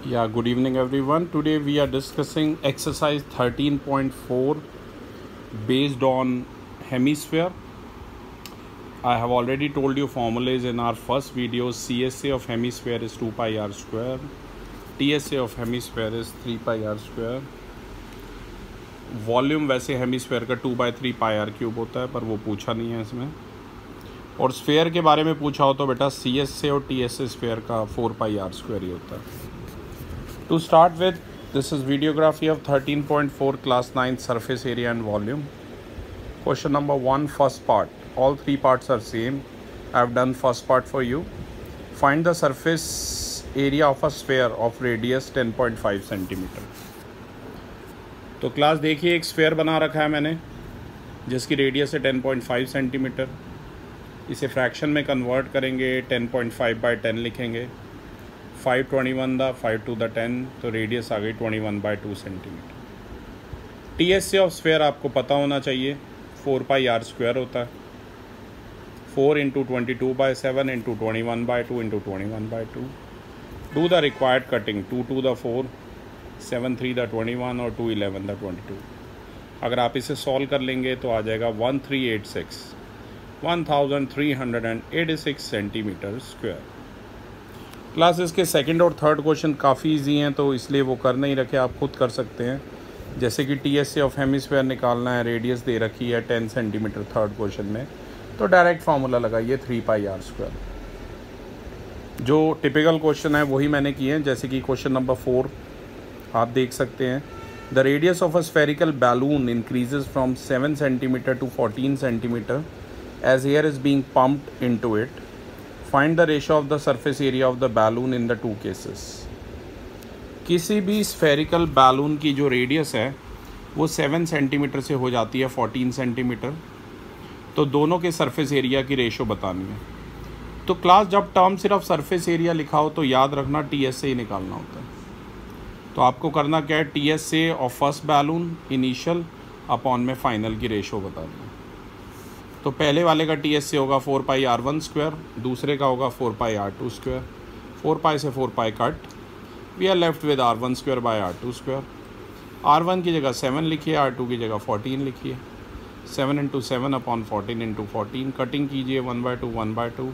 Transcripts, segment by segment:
Yeah, good evening everyone. Today we are discussing exercise 13.4 based on hemisphere. I have already told you formulas in our first video. CSA of hemisphere is 2 pi r square. TSA of hemisphere is 3 pi r square. Volume वैसे hemisphere का 2/3 पाई are cube होता है, पर वो पूछा नहीं है इसमें। और स्फेयर के बारे में पूछा हो तो बेटा CSA और TSA स्फेयर का 4 पाई आर स्क्वायर ही होता है। To start with, this is videography of 13.4 class 9 surface area and volume. Question number 1, first part. All three parts are same. I have done first part for you. Find the surface area of a sphere of radius 10.5 centimeter. तो class देखिए, एक sphere बना रखा है मैंने जिसकी radius है 10.5 centimetre. इसे फ्रैक्शन में कन्वर्ट करेंगे, 10.5/10 लिखेंगे। 521 द 5 to the 10, तो रेडियस आ गई 21/2 सेंटीमीटर। TSA ऑफ स्फेयर आपको पता होना चाहिए, 4 पाई आर स्क्वायर होता है। 4 × 22/7 × 21/2 × 21/2। Do the required cutting, 2 to the 4, 7 3 the 21 और 2 11 the 22। अगर आप इसे सॉल्व कर लेंगे तो आ जाएगा 1386 सेंटीमीटर स्क्वायर। क्लास इसके सेकंड और थर्ड क्वेश्चन काफ़ी इजी हैं, तो इसलिए वो कर नहीं रखे, आप खुद कर सकते हैं। जैसे कि TSA ऑफ हेमिस्फेयर निकालना है, रेडियस दे रखी है 10 सेंटीमीटर थर्ड क्वेश्चन में, तो डायरेक्ट फार्मूला लगाइए 3 पाई आर स्क्वायर। जो टिपिकल क्वेश्चन है वही मैंने किए हैं, जैसे कि क्वेश्चन नंबर 4 आप देख सकते हैं। The radius of a spherical balloon increases from 7 centimetre to 14 centimetre as air is being pumped into it. Find the ratio of the surface area of the balloon in the two cases. किसी भी spherical balloon की जो radius है वो 7 centimetre से हो जाती है 14 सेंटीमीटर, तो दोनों के सरफेस एरिया की रेशियो बतानी है। तो क्लास जब टर्म सिर्फ सरफेस एरिया लिखा हो तो याद रखना TSA ही निकालना होता है। तो आपको करना क्या है, TSA of first balloon initial upon में फाइनल की रेशियो बता दें। तो पहले वाले का TSA होगा 4 पाई r1 स्क्वायर, दूसरे का होगा 4 पाई r2 स्क्वायर। 4 पाई से 4 pi cut, we are left with r1 square by r2 square. r1 की जगह 7 लिखिए, r2 की जगह 14 लिखिए। 7 × 7 अपॉन 14 × 14, कटिंग कीजिए 1/2 1/2,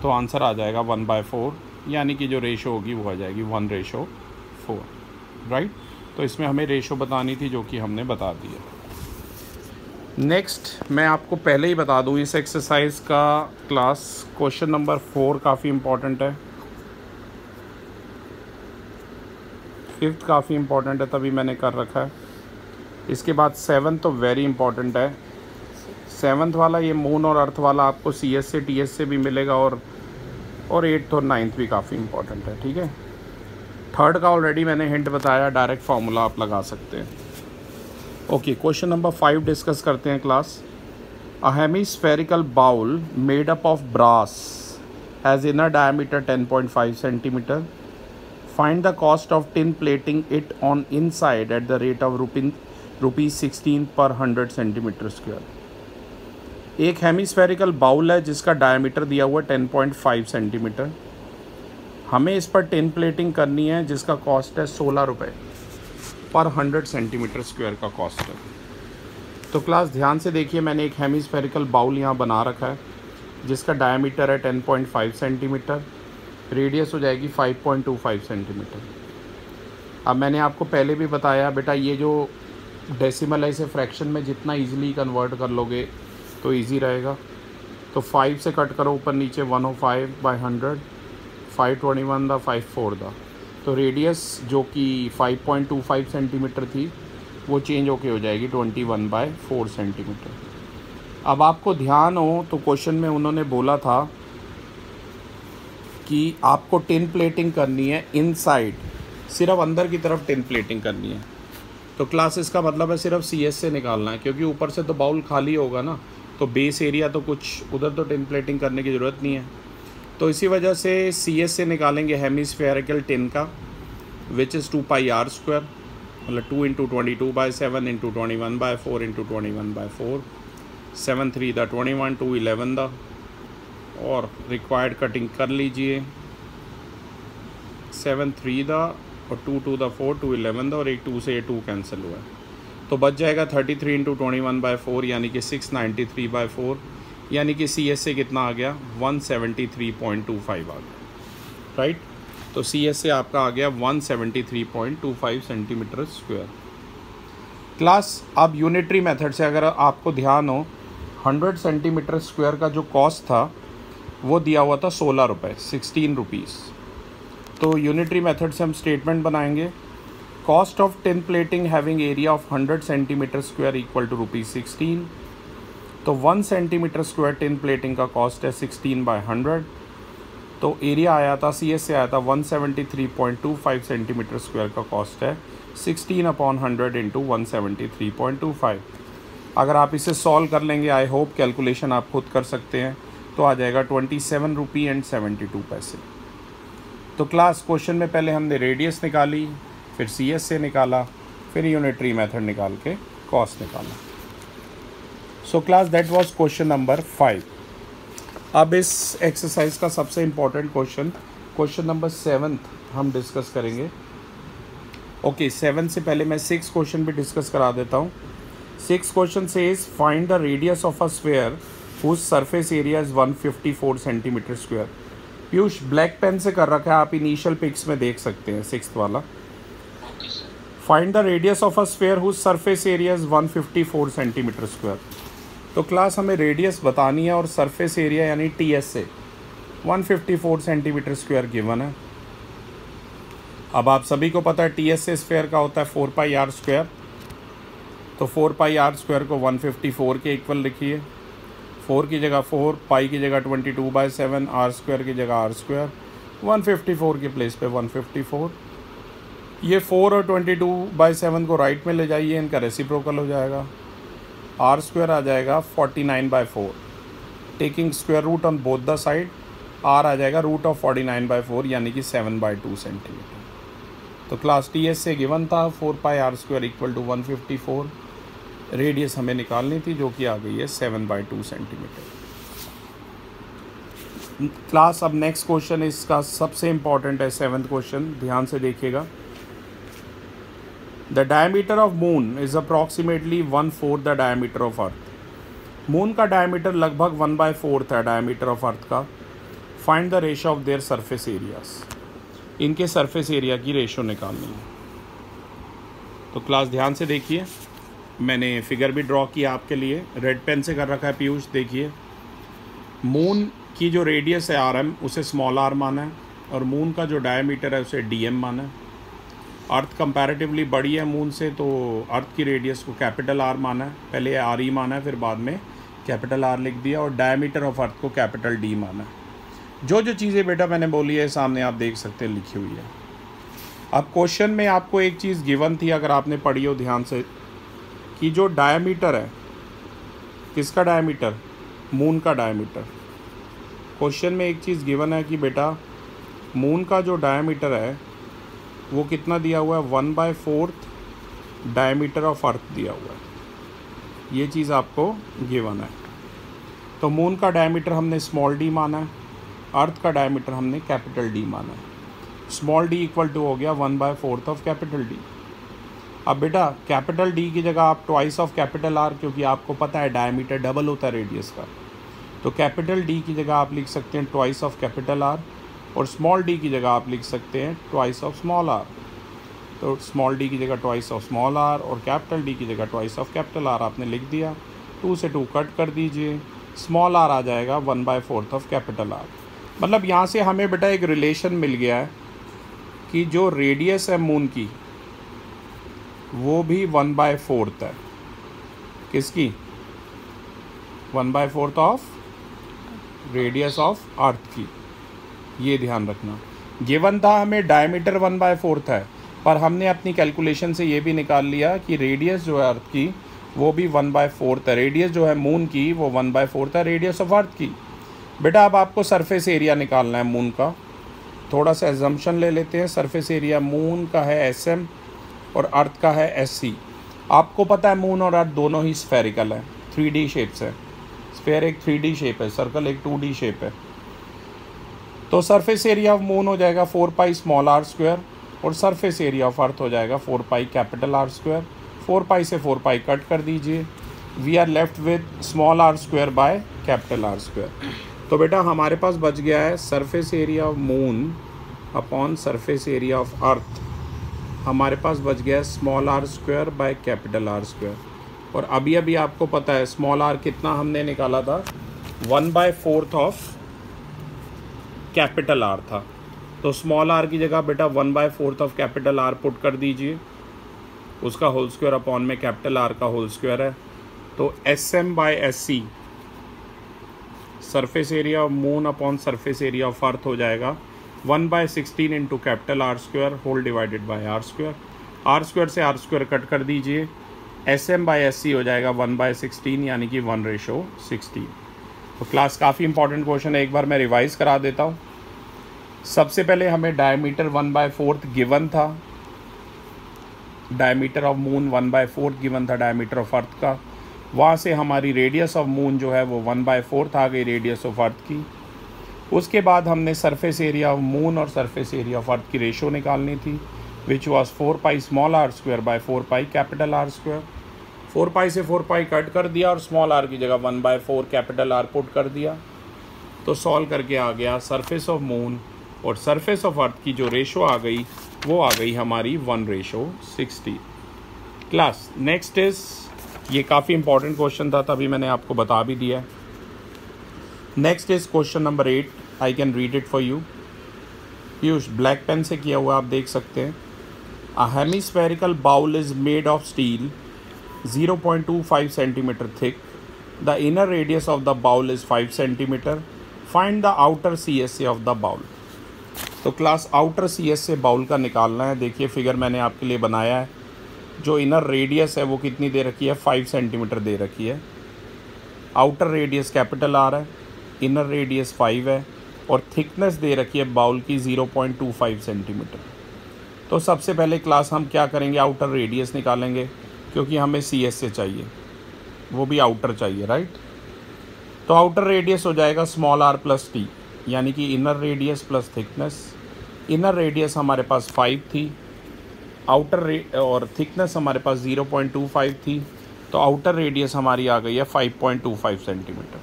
तो आंसर आ जाएगा 1/4, यानी कि जो रेशो होगी वो आ जाएगी 1:4, राइट। तो इसमें हमें रेशो बतानी थी, जो कि हमने बता दिया। नेक्स्ट मैं आपको पहले ही बता दूं, इस एक्सरसाइज का क्लास क्वेश्चन नंबर 4 काफ़ी इम्पॉर्टेंट है, 5th काफ़ी इम्पॉर्टेंट है, तभी मैंने कर रखा है। इसके बाद 7 तो वेरी इम्पॉर्टेंट है। 7th वाला, ये मून और अर्थ वाला आपको CSA TSA भी मिलेगा, और 8th और 9th भी काफ़ी इम्पॉर्टेंट है, ठीक है। 3rd का ऑलरेडी मैंने हिंट बताया, डायरेक्ट फार्मूला आप लगा सकते हैं। ओके, क्वेश्चन नंबर 5 डिस्कस करते हैं class. A hemispherical bowl made up of brass has inner diameter 10.5 centimetre. Find the cost of tin plating it on inside at the rate of ₹16 per 100 centimetre square. एक hemispherical bowl है जिसका diameter दिया हुआ 10.5 centimetre. हमें इस पर tin plating करनी है जिसका कॉस्ट है 16 रुपये पर 100 सेंटीमीटर स्क्वायर का कॉस्ट है। तो क्लास ध्यान से देखिए, मैंने एक हेमिस्फेरिकल बाउल यहाँ बना रखा है जिसका डायमीटर है 10.5 सेंटीमीटर, रेडियस हो जाएगी 5.25 सेंटीमीटर। अब मैंने आपको पहले भी बताया बेटा, ये जो डेसिमल है इसे फ्रैक्शन में जितना ईजिली कन्वर्ट कर लोगे तो ईजी रहेगा। तो 5 से कट करो ऊपर नीचे, 105/100, 521 द 54 द, तो रेडियस जो कि 5.25 सेंटीमीटर थी वो चेंज होके हो जाएगी 21/4 सेंटीमीटर। अब आपको ध्यान हो तो क्वेश्चन में उन्होंने बोला था कि आपको टिन प्लेटिंग करनी है इनसाइड, सिर्फ अंदर की तरफ टिन प्लेटिंग करनी है। तो क्लास इसका मतलब है सिर्फ CSA निकालना है, क्योंकि ऊपर से तो बाउल खाली होगा ना, तो बेस एरिया तो कुछ उधर तो टिन प्लेटिंग करने की ज़रूरत नहीं है। तो इसी वजह से CSA निकालेंगे हेमिस्फेरिकल टिन का, which is 2 pi R square, मतलब 2 × 22/7 × 21/4 × 21/4, 7 3 द 21, 2 11 द, और रिक्वायर्ड कटिंग कर लीजिए। 7 3 द और 2 2 द 4 2 11 और एक 2 से ये 2 कैंसिल हुआ है, तो बच जाएगा 33 इंटू 21/4 यानी कि 693/4, यानी कि सी एस से कितना आ गया 173.25 आ गया, राइट। तो सी एस से आपका आ गया 173.25 सेंटीमीटर स्क्वायर। क्लास अब यूनिटरी मेथड से अगर आपको ध्यान हो 100 सेंटीमीटर स्क्वायर का जो कॉस्ट था वो दिया हुआ था 16 रुपये, 16 रुपीज़। तो यूनिटरी मेथड से हम स्टेटमेंट बनाएंगे, cost of tin plating having area of 100 centimetre square equal to ₹16। तो 1 सेंटीमीटर स्क्वायर टिन प्लेटिंग का कॉस्ट है 16/100, तो एरिया आया था सी एस से आया था 173.25 सेंटीमीटर स्क्वायर का कॉस्ट है 16/100 इंटू 173.25। अगर आप इसे सॉल्व कर लेंगे, आई होप कैलकुलेशन आप खुद कर सकते हैं, तो आ जाएगा 27 रुपये एंड 72 पैसे। तो क्लास क्वेश्चन में पहले हमने रेडियस निकाली, फिर सी एस से निकाला, फिर यूनिटरी मेथड निकाल के कॉस्ट निकाला। So class that was question number 5। अब इस एक्सरसाइज का सबसे इम्पोर्टेंट क्वेश्चन नंबर 7 हम डिस्कस करेंगे। ओके 7 से पहले मैं 6 क्वेश्चन भी डिस्कस करा देता हूँ। 6 question says find the radius of a sphere whose surface area is 154 centimetre square. Piyush black pen से कर रखा है, आप इनिशियल पिक्स में देख सकते हैं 6th वाला। Find the radius of a sphere whose surface area is 154 centimetre square. तो क्लास हमें रेडियस बतानी है और सरफेस एरिया यानी टी एस से 154 सेंटीमीटर स्क्वायर गिवन है। अब आप सभी को पता है टी एस से स्फीयर का होता है 4πr स्क्वायर, तो 4πr स्क्वायर को 154 के इक्वल लिखिए। 4 की जगह 4, पाई की जगह 22/7, आर स्क्वायर की जगह आर स्क्वायर, 154 के प्लेस पे 154। ये 4 और 22/7 को राइट में ले जाइए, इनका रेसिप्रोकल हो जाएगा। आर स्क्वायर आ जाएगा 49/4, taking square root on both the side, r आ जाएगा रूट ऑफ 49/4 यानी कि 7/2 सेंटीमीटर। तो क्लास टी एस से गिवन था 4πr square equal to 154, radius हमें निकालनी थी जो कि आ गई है 7/2 सेंटीमीटर। क्लास अब नेक्स्ट क्वेश्चन इसका सबसे इम्पॉर्टेंट है 7th क्वेश्चन, ध्यान से देखिएगा। The diameter of moon is approximately 1/4 the diameter of earth. Moon का डायमीटर लगभग 1/4 है डायमीटर ऑफ अर्थ का। Find the ratio of their surface areas. इनके सरफेस एरिया की रेशियो निकालनी है। तो क्लास ध्यान से देखिए, मैंने फिगर भी ड्रॉ किया आपके लिए, रेड पेन से कर रखा है पीयूष। देखिए मून की जो रेडियस है आर एम, उसे स्मॉल आर माना है, और मून का जो डायमीटर है उसे डी एम माना है। अर्थ कंपैरेटिवली बड़ी है मून से, तो अर्थ की रेडियस को कैपिटल आर माना है, पहले आर ई माना है फिर बाद में कैपिटल आर लिख दिया, और डायमीटर ऑफ अर्थ को कैपिटल डी माना है। जो जो चीज़ें बेटा मैंने बोली है सामने आप देख सकते हैं लिखी हुई है। अब क्वेश्चन में आपको एक चीज़ गिवन थी, अगर आपने पढ़ी हो ध्यान से, कि जो डायमीटर है, किसका डायमीटर, मून का डायमीटर। क्वेश्चन में एक चीज़ गिवन है कि बेटा मून का जो डायमीटर है वो कितना दिया हुआ है, 1/4 डायमीटर ऑफ अर्थ दिया हुआ है, ये चीज़ आपको गिवन है। तो मून का डायमीटर हमने स्मॉल डी माना है, अर्थ का डायमीटर हमने कैपिटल डी माना है। स्मॉल डी इक्वल टू हो गया 1/4 ऑफ कैपिटल डी। अब बेटा कैपिटल डी की जगह आप ट्वाइस ऑफ कैपिटल आर, क्योंकि आपको पता है डायमीटर डबल होता है रेडियस का, तो कैपिटल डी की जगह आप लिख सकते हैं ट्वाइस ऑफ कैपिटल आर, और स्मॉल डी की जगह आप लिख सकते हैं ट्वाइस ऑफ स्मॉल आर। तो स्मॉल डी की जगह ट्वाइस ऑफ स्मॉल आर और कैपिटल डी की जगह ट्वाइस ऑफ कैपिटल आर आपने लिख दिया। 2 से 2 कट कर दीजिए, स्मॉल आर आ जाएगा 1/4 ऑफ कैपिटल आर। मतलब यहाँ से हमें बेटा एक रिलेशन मिल गया है कि जो रेडियस है मून की वो भी 1/4 है, किसकी, 1/4 ऑफ रेडियस ऑफ अर्थ की। ये ध्यान रखना, गिवन था हमें डायमीटर 1/4 है, पर हमने अपनी कैलकुलेशन से ये भी निकाल लिया कि रेडियस जो है अर्थ की वो भी 1/4 है। रेडियस जो है मून की वो 1/4 है रेडियस ऑफ अर्थ की। बेटा अब आपको सरफेस एरिया निकालना है मून का। थोड़ा सा एजम्पशन ले लेते हैं, सरफेस एरिया मून का है SM और अर्थ का है SC। आपको पता है मून और अर्थ दोनों ही स्फेरिकल है, 3D शेप्स है। स्फेयर एक 3D शेप है, सर्कल एक 2D शेप है। तो सरफेस एरिया ऑफ मून हो जाएगा 4π स्मॉल r स्क्वायर, और सरफेस एरिया ऑफ अर्थ हो जाएगा 4 pi capital R square. 4 pi से 4 पाई कट कर दीजिए, we are left with small R square by capital R square. तो बेटा हमारे पास बच गया है surface area of moon upon surface area of earth, हमारे पास बच गया है small R square by capital R square. और अभी अभी आपको पता है स्मॉल आर कितना हमने निकाला था, 1/4 ऑफ कैपिटल आर था। तो स्मॉल आर की जगह बेटा 1/4 ऑफ कैपिटल आर पुट कर दीजिए, उसका होल स्क्वायर अपॉन में कैपिटल आर का होल स्क्वायर है। तो SM/SC surface area of moon upon surface area of earth हो जाएगा 1/16 into capital R square whole divided by R square. R square से आर स्क्वायर कट कर दीजिए, SM/SC हो जाएगा 1/16 यानी कि 1:16। तो क्लास काफ़ी इंपॉर्टेंट क्वेश्चन है, एक बार मैं रिवाइज करा देता हूँ। सबसे पहले हमें डायमीटर 1/4 गिवन था, डायमीटर ऑफ मून 1/4 गिवन था डायमीटर ऑफ अर्थ का। वहाँ से हमारी रेडियस ऑफ मून जो है वो 1/4 आ गई रेडियस ऑफ अर्थ की। उसके बाद हमने सरफेस एरिया ऑफ मून और सरफेस एरिया ऑफ अर्थ की रेशो निकालनी थी, which was 4 pi small R square by 4 pi capital R square. 4 pi से 4 पाई कट कर दिया और स्मॉल आर की जगह 1/4 कैपिटल आर पुट कर दिया। तो सॉल्व करके आ गया सरफेस ऑफ मून और सरफेस ऑफ अर्थ की जो रेशो आ गई वो आ गई हमारी 1:60। क्लास नेक्स्ट इज, ये काफ़ी इंपॉर्टेंट क्वेश्चन था तभी मैंने आपको बता भी दिया। Next is question number 8, I can read it for you. Piyush black pen से किया हुआ आप देख सकते हैं। A hemispherical bowl is made of steel 0.25 centimetre thick, the inner radius of the bowl is 5 centimetre, find the outer CSA of the bowl. तो class outer CSA bowl का निकालना है। देखिए फिगर मैंने आपके लिए बनाया है, जो इनर रेडियस है वो कितनी दे रखी है, 5 सेंटीमीटर दे रखी है। आउटर रेडियस कैपिटल आर है, इनर रेडियस 5 है और थिकनेस दे रखी है बाउल की 0.25 सेंटीमीटर। तो सबसे पहले क्लास हम क्या करेंगे, आउटर रेडियस निकालेंगे क्योंकि हमें CSA चाहिए, वो भी आउटर चाहिए, राइट। तो आउटर रेडियस हो जाएगा स्मॉल r प्लस टी, यानी कि inner radius plus thickness. Inner radius हमारे पास 5 थी, आउटर और थिकनेस हमारे पास 0.25 थी, तो आउटर रेडियस हमारी आ गई है 5.25 सेंटीमीटर।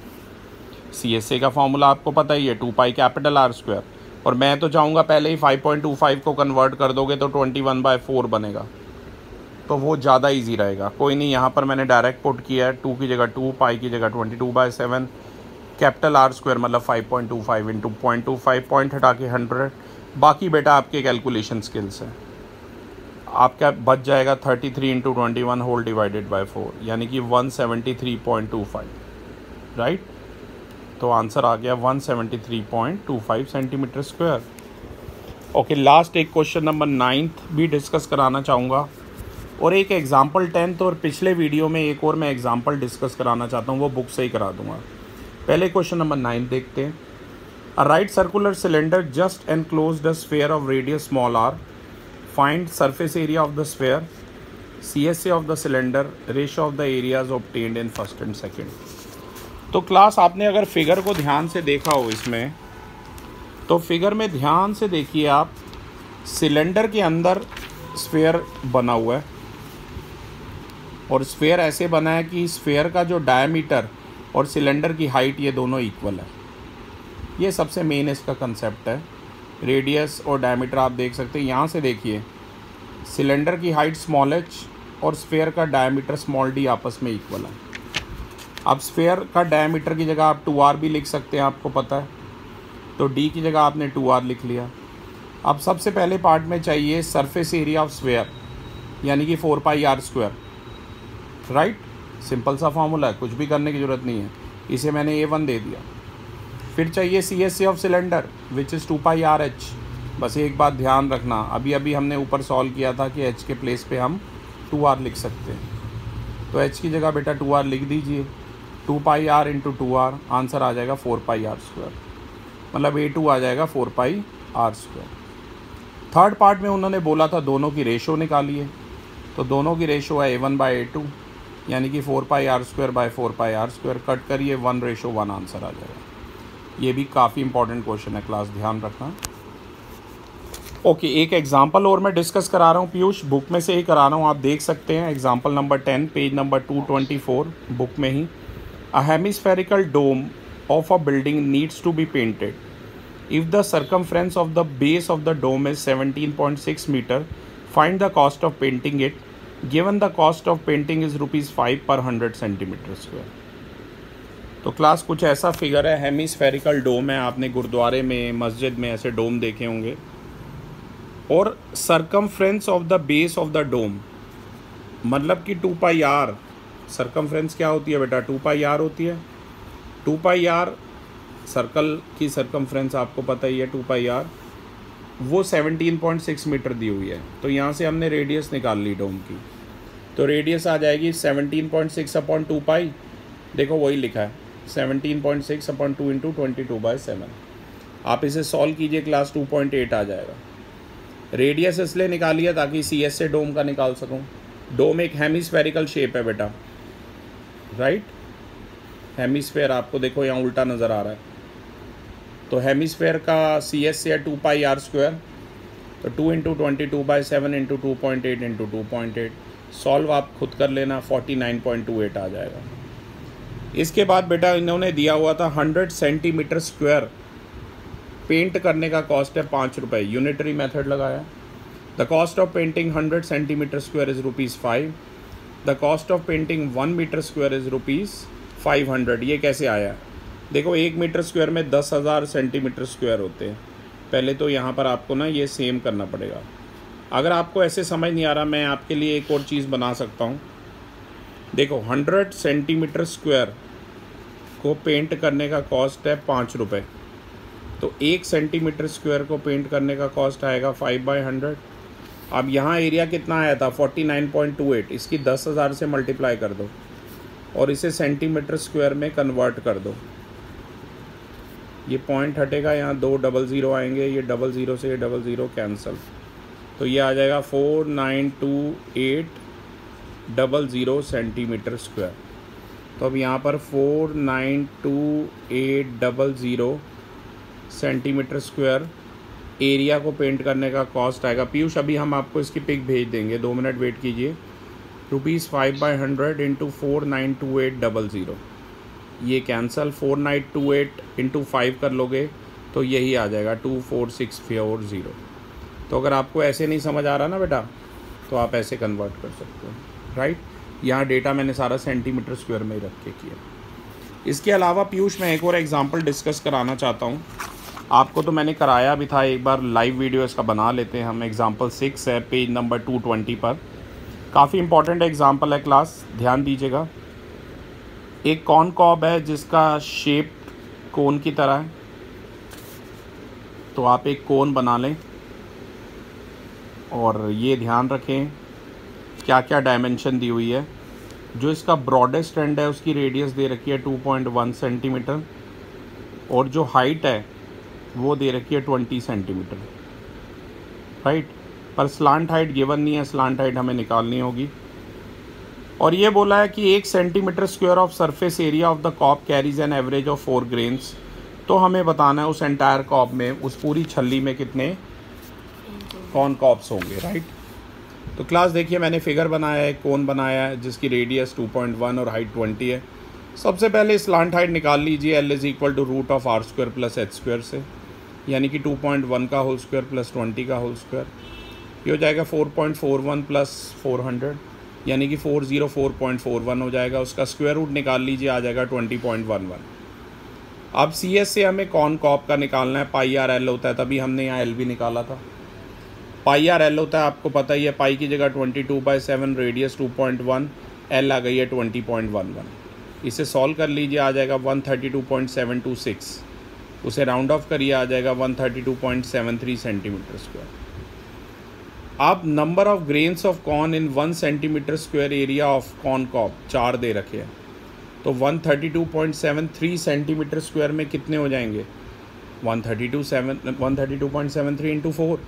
CSA का फॉर्मूला आपको पता ही है, 2 पाई कैपिटल आर स्क्वायर। और मैं तो चाहूँगा पहले ही 5.25 को कन्वर्ट कर दोगे तो 21/4 बनेगा, तो वो ज़्यादा इजी रहेगा। कोई नहीं, यहाँ पर मैंने डायरेक्ट पुट किया है, 2 की जगह 2, पाई की जगह 22/7, कैपिटल आर स्क्वायर मतलब 5.25 इंटू 0.25, पॉइंट हटा के 100। बाकी बेटा आपके कैलकुलेशन स्किल्स है। आपका बच जाएगा 33 इंटू 21 होल डिवाइडेड बाय 4, यानी कि 173.25, राइट। तो आंसर आ गया 173.25 सेंटीमीटर स्क्वायर। ओके, लास्ट एक क्वेश्चन नंबर 9 भी डिस्कस कराना चाहूँगा और एक एग्जाम्पल 10 और पिछले वीडियो में एक और मैं एग्जाम्पल डिस्कस कराना चाहता हूँ, वो बुक से ही करा दूँगा। पहले क्वेश्चन नंबर 9 देखते हैं। A right circular cylinder just enclosed a sphere of radius small R, find surface area of the sphere, CSA of the cylinder, ratio of the areas obtained in first and second. तो class आपने अगर figure को ध्यान से देखा हो इसमें, तो फिगर में ध्यान से देखिए आप, सिलेंडर के अंदर स्फीयर बना हुआ है और स्फीयर ऐसे बना है कि स्फीयर का जो डायमीटर और सिलेंडर की हाइट ये दोनों इक्वल है। ये सबसे मेन इसका कंसेप्ट है। रेडियस और डायमीटर आप देख सकते हैं, यहाँ से देखिए सिलेंडर की हाइट स्मॉल h और स्फीयर का डायमीटर स्मॉल d आपस में इक्वल है। अब स्फीयर का डायमीटर की जगह आप 2r भी लिख सकते हैं, आपको पता है, तो d की जगह आपने 2r लिख लिया। अब सबसे पहले पार्ट में चाहिए सरफेस एरिया ऑफ स्फीयर, यानी कि 4 पाई r स्क्वायर, राइट। सिंपल सा फॉर्मूला है, कुछ भी करने की ज़रूरत नहीं है, इसे मैंने A1 दे दिया। फिर चाहिए CSA of cylinder which is 2 pi RH। बस एक बात ध्यान रखना, अभी अभी हमने ऊपर सॉल्व किया था कि h के प्लेस पे हम 2r लिख सकते हैं, तो h की जगह बेटा 2r लिख दीजिए। 2 पाई r इंटू 2r, आंसर आ जाएगा 4 पाई r स्क्वायर, मतलब A2 आ जाएगा 4 पाई r स्क्वायर। थर्ड पार्ट में उन्होंने बोला था दोनों की रेशो निकालिए, तो दोनों की रेशो है A1/A2, यानी कि 4 पाई r square by 4 pi r square, cut करिए 1:1 आंसर आ जाएगा। ये भी काफ़ी इंपॉर्टेंट क्वेश्चन है क्लास, ध्यान रखना। ओके, एक एग्जांपल और मैं डिस्कस करा रहा हूँ पीयूष, बुक में से ही करा रहा हूँ, आप देख सकते हैं। Example number 10 page number 224 book में ही। A hemispherical dome of a building needs to be painted if the circumference of the base of the dome is 17.6 metre, find the cost of painting it, given the cost of painting is ₹5 per 100 centimetre square. तो class कुछ ऐसा figure है, hemispherical डोम है, आपने गुरुद्वारे में मस्जिद में ऐसे डोम देखे होंगे, और circumference of the base of the dome मतलब कि 2πr। सरकमफ्रेंस क्या होती है बेटा? 2πr होती है। 2πr सर्कल की सरकमफ्रेंस आपको पता ही है, 2πr वो 17.6 मीटर दी हुई है। तो यहाँ से हमने रेडियस निकाल ली डोम की, तो रेडियस आ जाएगी 17.6 अपॉन 2π। देखो वही लिखा है 17.6 अपॉन 2 इंटू 22/7। आप इसे सॉल्व कीजिए क्लास, 2.8 आ जाएगा। रेडियस इसलिए निकाली है ताकि CS से डोम का निकाल सकूं। डोम एक हेमिस्फेरिकल शेप है बेटा, राइट। हेमिस्फेयर आपको देखो यहाँ उल्टा नज़र आ रहा है, तो हेमिस्फेयर का CS से है 2πr², तो 2 इंटू 22/7 इंटू 2.8 इंटू 2.8। सॉल्व आप खुद कर लेना, 49.28 आ जाएगा। इसके बाद बेटा इन्होंने दिया हुआ था 100 सेंटीमीटर स्क्वायर पेंट करने का कॉस्ट है ₹5, यूनिटरी मेथड लगाया। The cost of painting 100 centimetre square is ₹5। The cost of painting 1 metre square is ₹500। ये कैसे आया? देखो 1 मीटर स्क्वायर में 10,000 सेंटीमीटर स्क्वायर होते हैं। पहले तो यहाँ पर आपको ना ये सेम करना पड़ेगा। अगर आपको ऐसे समझ नहीं आ रहा, मैं आपके लिए एक और चीज़ बना सकता हूँ। देखो 100 सेंटीमीटर स्क्वायर को पेंट करने का कॉस्ट है ₹5, तो 1 सेंटीमीटर स्क्वायर को पेंट करने का कॉस्ट आएगा 5/100। अब यहाँ एरिया कितना आया था? 49.28। इसकी 10,000 से मल्टीप्लाई कर दो और इसे सेंटीमीटर स्क्वायर में कन्वर्ट कर दो। ये पॉइंट हटेगा, यहाँ 2 00 आएंगे, ये 00 से ये 00 कैंसिल, तो ये आ जाएगा 492800 सेंटीमीटर स्क्वायर। तो अब यहाँ पर 492800 सेंटीमीटर स्क्वायर एरिया को पेंट करने का कॉस्ट आएगा। पीयूष अभी हम आपको इसकी पिक भेज देंगे, 2 मिनट वेट कीजिए। ₹5/100 इंटू 492800, ये कैंसल, 4928 इंटू 5 कर लोगे तो यही आ जाएगा 24640। तो अगर आपको ऐसे नहीं समझ आ रहा ना बेटा, तो आप ऐसे कन्वर्ट कर सकते हो, राइट। यहाँ डेटा मैंने सारा सेंटीमीटर स्क्वायर में ही रख के किया। इसके अलावा पीयूष मैं एक और एग्जांपल डिस्कस कराना चाहता हूँ। आपको तो मैंने कराया भी था एक बार, लाइव वीडियो इसका बना लेते हैं हम। एग्जांपल 6 है पेज नंबर 220 पर। काफ़ी इंपॉर्टेंट एग्जांपल है क्लास, ध्यान दीजिएगा। एक कॉर्न कॉब है जिसका शेप कोन की तरह है, तो आप एक कोन बना लें और ये ध्यान रखें क्या क्या डायमेंशन दी हुई है। जो इसका ब्रॉडेस्ट एंड है उसकी रेडियस दे रखी है 2.1 सेंटीमीटर, और जो हाइट है वो दे रखी है 20 सेंटीमीटर, राइट। पर स्लांट हाइट गिवन नहीं है, स्लांट हाइट हमें निकालनी होगी। और ये बोला है कि 1 centimetre square of surface area of the cob carries an average of 4 grains. तो हमें बताना है उस एंटायर कॉप में, उस पूरी छल्ली में कितने कॉर्न कॉप्स होंगे, राइट। तो क्लास देखिए मैंने फिगर बनाया है, कोन बनाया है जिसकी रेडियस 2.1 और हाइट 20 है। सबसे पहले स्लांट हाइट निकाल लीजिए, L is equal to √r² plus h² से, यानी कि 2.1 का होल स्क्वायर प्लस 20 का होल स्क्वायर। ये हो जाएगा 4.41 प्लस 400, यानी कि 404.41 हो जाएगा। उसका स्क्वायर रूट निकाल लीजिए, आ जाएगा 20.11। अब CS से हमें कॉर्न कॉप का निकालना है, πr/l होता है, तभी हमने यहाँ L भी निकाला था। πr/l होता है आपको पता ही है, पाई की जगह 22/7, रेडियस 2.1, L आ गई है 20.11। इसे सॉल्व कर लीजिए, आ जाएगा 132.726। उसे राउंड ऑफ करिए, आ जाएगा 132.73 सेंटीमीटर स्क्वायर। अब number of grains of corn in 1 centimetre square area of corn cob 4 दे रखे हैं, तो 132.73 सेंटीमीटर स्क्वायर में कितने हो जाएंगे? 132.73 इंटू 4,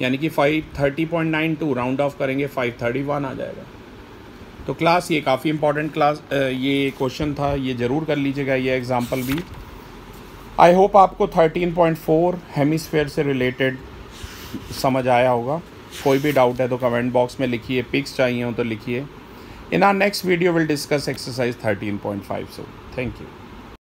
यानी कि 530.92, राउंड ऑफ करेंगे 531 आ जाएगा। तो क्लास ये काफ़ी इंपॉर्टेंट क्लास ये क्वेश्चन था, ये ज़रूर कर लीजिएगा ये एग्जांपल भी। आई होप आपको 13.4 हेमिस्फेयर से रिलेटेड समझ आया होगा। कोई भी डाउट है तो कमेंट बॉक्स में लिखिए, पिक्स चाहिए हो तो लिखिए। In our next video will discuss exercise 13.5. So thank you.